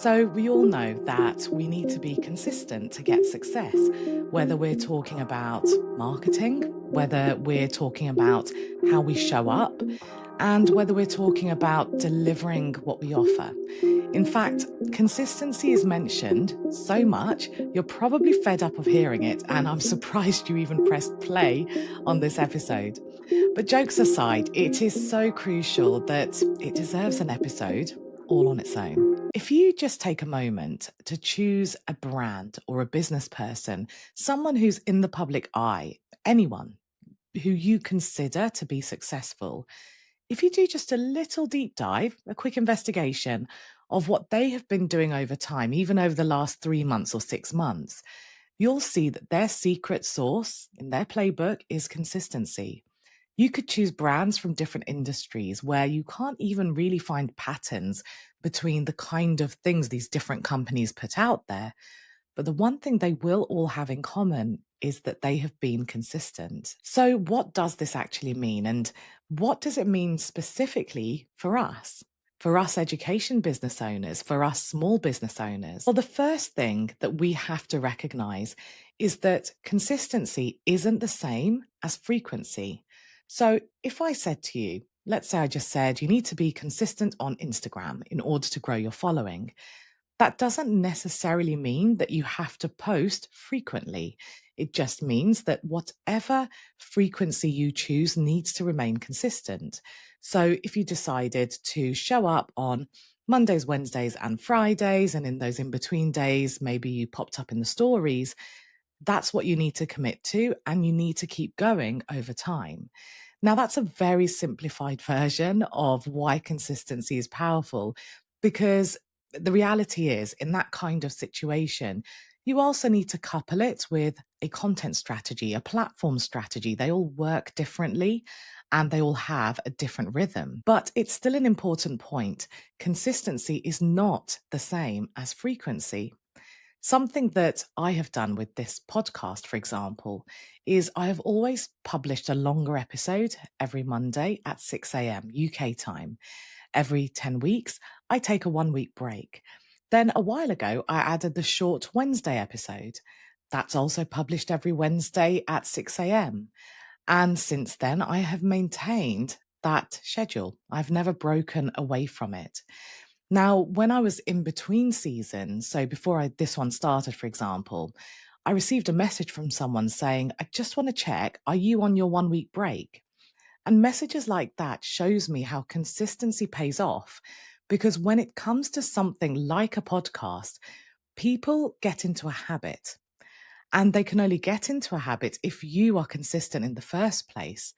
So, we all know that we need to be consistent to get success, whether we're talking about marketing, whether we're talking about how we show up, and whether we're talking about delivering what we offer. In fact, consistency is mentioned so much, you're probably fed up of hearing it, and I'm surprised you even pressed play on this episode. But jokes aside, it is so crucial that it deserves an episode all on its own. If you just take a moment to choose a brand or a business person, someone who's in the public eye, anyone who you consider to be successful, if you do just a little deep dive, a quick investigation of what they have been doing over time, even over the last 3 months or 6 months, you'll see that their secret sauce in their playbook is consistency. You could choose brands from different industries where you can't even really find patterns between the kind of things these different companies put out there. But the one thing they will all have in common is that they have been consistent. So, what does this actually mean? And what does it mean specifically for us? For us education business owners, for us small business owners? Well, the first thing that we have to recognize is that consistency isn't the same as frequency. So, if I said to you, let's say I just said you need to be consistent on Instagram in order to grow your following, that doesn't necessarily mean that you have to post frequently. It just means that whatever frequency you choose needs to remain consistent. So if you decided to show up on Mondays, Wednesdays, and Fridays, and in those in between days, maybe you popped up in the stories, that's what you need to commit to, and you need to keep going over time. Now, that's a very simplified version of why consistency is powerful, because the reality is, in that kind of situation, you also need to couple it with a content strategy, a platform strategy. They all work differently and they all have a different rhythm. But it's still an important point. Consistency is not the same as frequency. Something that I have done with this podcast, for example, is I have always published a longer episode every Monday at 6 a.m. UK time. Every 10 weeks, I take a 1 week break. Then a while ago, I added the short Wednesday episode. That's also published every Wednesday at 6 a.m. And since then, I have maintained that schedule. I've never broken away from it. Now, when I was in between seasons, so before this one started, for example, I received a message from someone saying, I just want to check, are you on your 1 week break? And messages like that shows me how consistency pays off, because when it comes to something like a podcast, people get into a habit. And they can only get into a habit if you are consistent in the first place.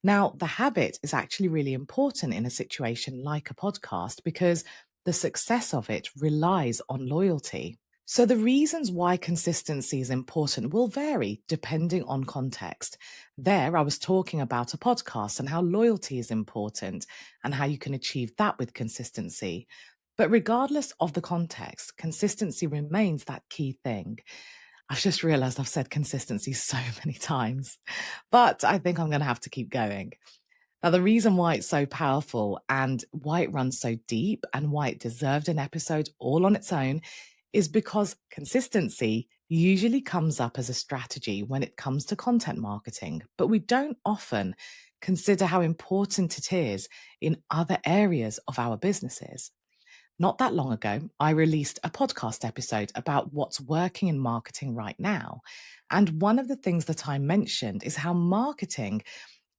Now, the habit is actually really important in a situation like a podcast because the success of it relies on loyalty. So, the reasons why consistency is important will vary depending on context. There, I was talking about a podcast and how loyalty is important and how you can achieve that with consistency. But regardless of the context, consistency remains that key thing. I've just realized I've said consistency so many times, but I think I'm going to have to keep going. Now, the reason why it's so powerful and why it runs so deep and why it deserved an episode all on its own is because consistency usually comes up as a strategy when it comes to content marketing, but we don't often consider how important it is in other areas of our businesses. Not that long ago, I released a podcast episode about what's working in marketing right now. And one of the things that I mentioned is how marketing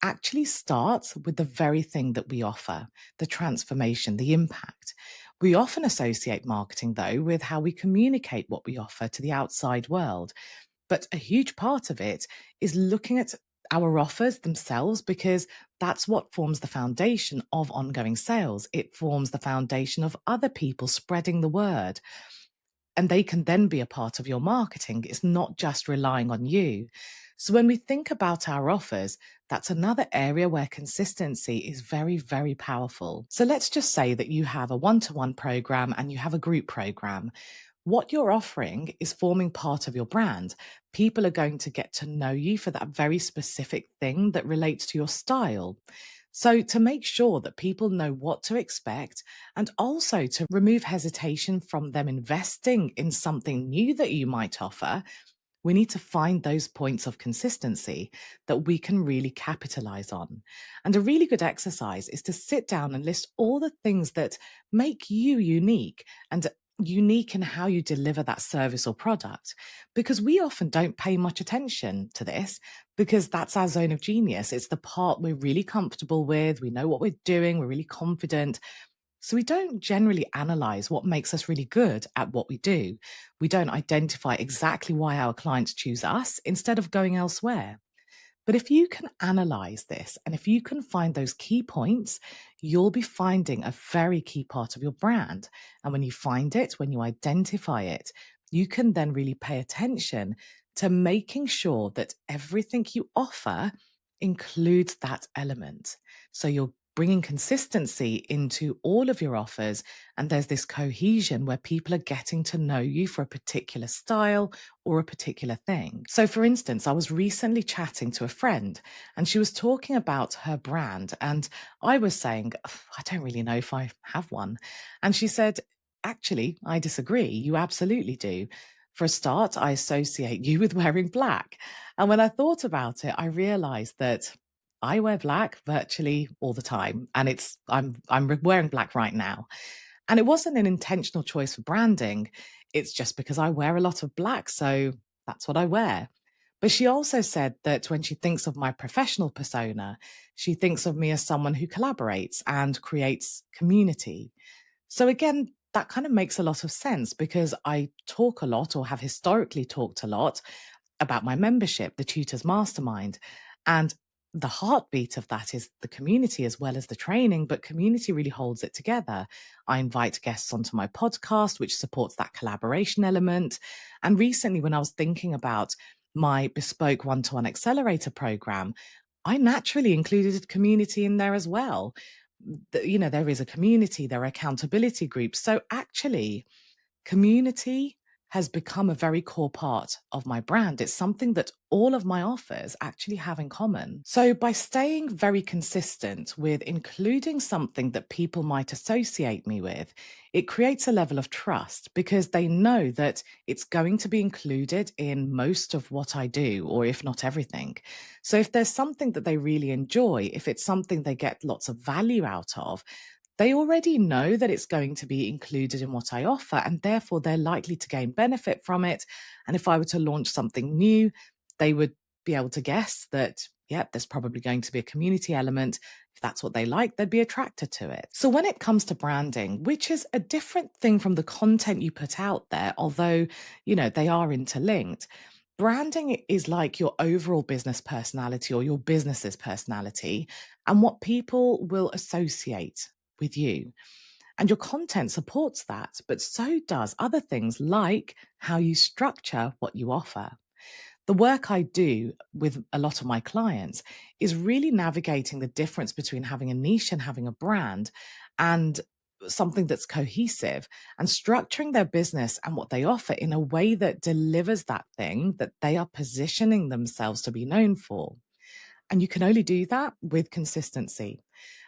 actually starts with the very thing that we offer, the transformation, the impact. We often associate marketing, though, with how we communicate what we offer to the outside world. But a huge part of it is looking at our offers themselves because that's what forms the foundation of ongoing sales. It forms the foundation of other people spreading the word. And they can then be a part of your marketing. It's not just relying on you. So when we think about our offers, that's another area where consistency is very, very powerful. So let's just say that you have a one-to-one program and you have a group program. What you're offering is forming part of your brand. People are going to get to know you for that very specific thing that relates to your style. So, to make sure that people know what to expect and also to remove hesitation from them investing in something new that you might offer, we need to find those points of consistency that we can really capitalize on. And a really good exercise is to sit down and list all the things that make you unique and unique in how you deliver that service or product. Because we often don't pay much attention to this because that's our zone of genius. It's the part we're really comfortable with. We know what we're doing. We're really confident. So we don't generally analyze what makes us really good at what we do. We don't identify exactly why our clients choose us instead of going elsewhere. But if you can analyze this and if you can find those key points, you'll be finding a very key part of your brand. And when you find it, when you identify it, you can then really pay attention to making sure that everything you offer includes that element. So you're bringing consistency into all of your offers, and there's this cohesion where people are getting to know you for a particular style or a particular thing. So, for instance, I was recently chatting to a friend and she was talking about her brand. And I was saying, "Ugh, I don't really know if I have one." And she said, "Actually, I disagree. You absolutely do. For a start, I associate you with wearing black." And when I thought about it, I realized that I wear black virtually all the time. And I'm wearing black right now. And it wasn't an intentional choice for branding. It's just because I wear a lot of black. So that's what I wear. But she also said that when she thinks of my professional persona, she thinks of me as someone who collaborates and creates community. So again, that kind of makes a lot of sense because I talk a lot or have historically talked a lot about my membership, the Tutors Mastermind. And the heartbeat of that is the community as well as the training, but community really holds it together. I invite guests onto my podcast, which supports that collaboration element. And recently, when I was thinking about my bespoke one to one accelerator program, I naturally included community in there as well. There is a community, there are accountability groups. So actually, community has become a very core part of my brand. It's something that all of my offers actually have in common. So, by staying very consistent with including something that people might associate me with, it creates a level of trust because they know that it's going to be included in most of what I do, or if not everything. So, if there's something that they really enjoy, if it's something they get lots of value out of, they already know that it's going to be included in what I offer, and therefore they're likely to gain benefit from it. And if I were to launch something new, they would be able to guess that, yep, there's probably going to be a community element. If that's what they like, they'd be attracted to it. So when it comes to branding, which is a different thing from the content you put out there, although, they are interlinked, branding is like your overall business personality or your business's personality and what people will associate with you. And your content supports that, but so does other things like how you structure what you offer. The work I do with a lot of my clients is really navigating the difference between having a niche and having a brand and something that's cohesive and structuring their business and what they offer in a way that delivers that thing that they are positioning themselves to be known for. And you can only do that with consistency.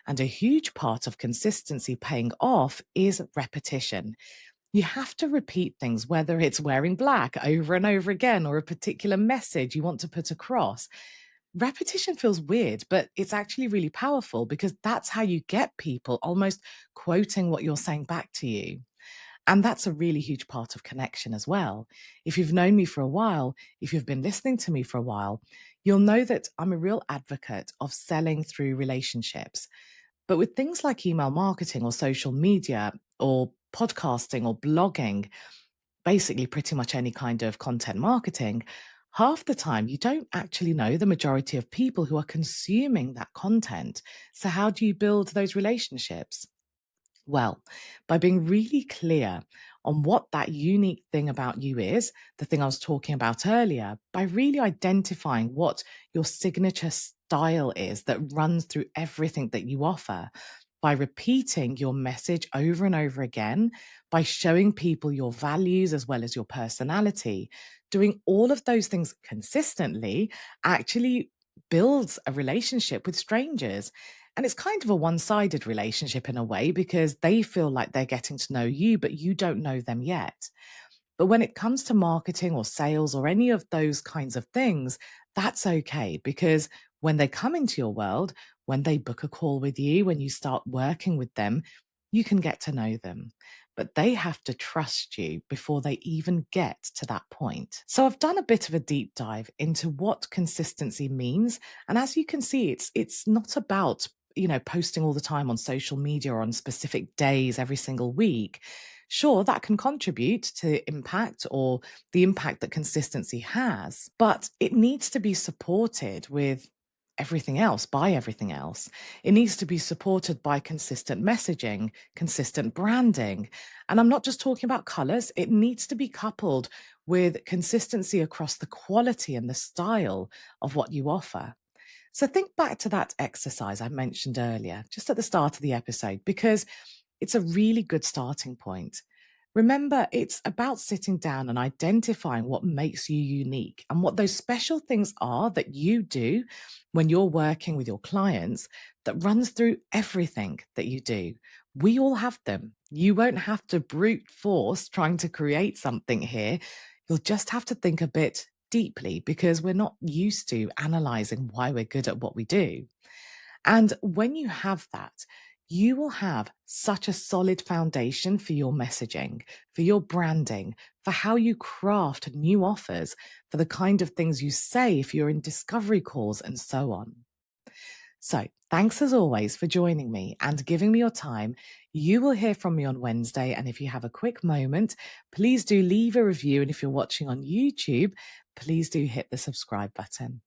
And a huge part of consistency paying off is repetition. You have to repeat things, whether it's wearing black over and over again or a particular message you want to put across. Repetition feels weird, but it's actually really powerful because that's how you get people almost quoting what you're saying back to you. And that's a really huge part of connection as well. If you've known me for a while, if you've been listening to me for a while, you'll know that I'm a real advocate of selling through relationships. But with things like email marketing or social media or podcasting or blogging, basically pretty much any kind of content marketing, half the time you don't actually know the majority of people who are consuming that content. So, how do you build those relationships? Well, by being really clear on what that unique thing about you is, the thing I was talking about earlier, by really identifying what your signature style is that runs through everything that you offer, by repeating your message over and over again, by showing people your values as well as your personality, doing all of those things consistently actually builds a relationship with strangers. And it's kind of a one sided relationship in a way because they feel like they're getting to know you, but you don't know them yet. But when it comes to marketing or sales or any of those kinds of things, that's okay because when they come into your world, when they book a call with you, when you start working with them, you can get to know them. But they have to trust you before they even get to that point. So I've done a bit of a deep dive into what consistency means. And as you can see, it's not about posting all the time on social media or on specific days every single week. Sure, that can contribute to impact or the impact that consistency has, but it needs to be supported with everything else, by everything else. It needs to be supported by consistent messaging, consistent branding. And I'm not just talking about colors, it needs to be coupled with consistency across the quality and the style of what you offer. So think back to that exercise I mentioned earlier, just at the start of the episode, because it's a really good starting point. Remember, it's about sitting down and identifying what makes you unique and what those special things are that you do when you're working with your clients that runs through everything that you do. We all have them. You won't have to brute force trying to create something here. You'll just have to think a bit deeply because we're not used to analyzing why we're good at what we do. And when you have that, you will have such a solid foundation for your messaging, for your branding, for how you craft new offers, for the kind of things you say if you're in discovery calls, and so on. So, thanks as always for joining me and giving me your time. You will hear from me on Wednesday. And if you have a quick moment, please do leave a review. And if you're watching on YouTube, please do hit the subscribe button.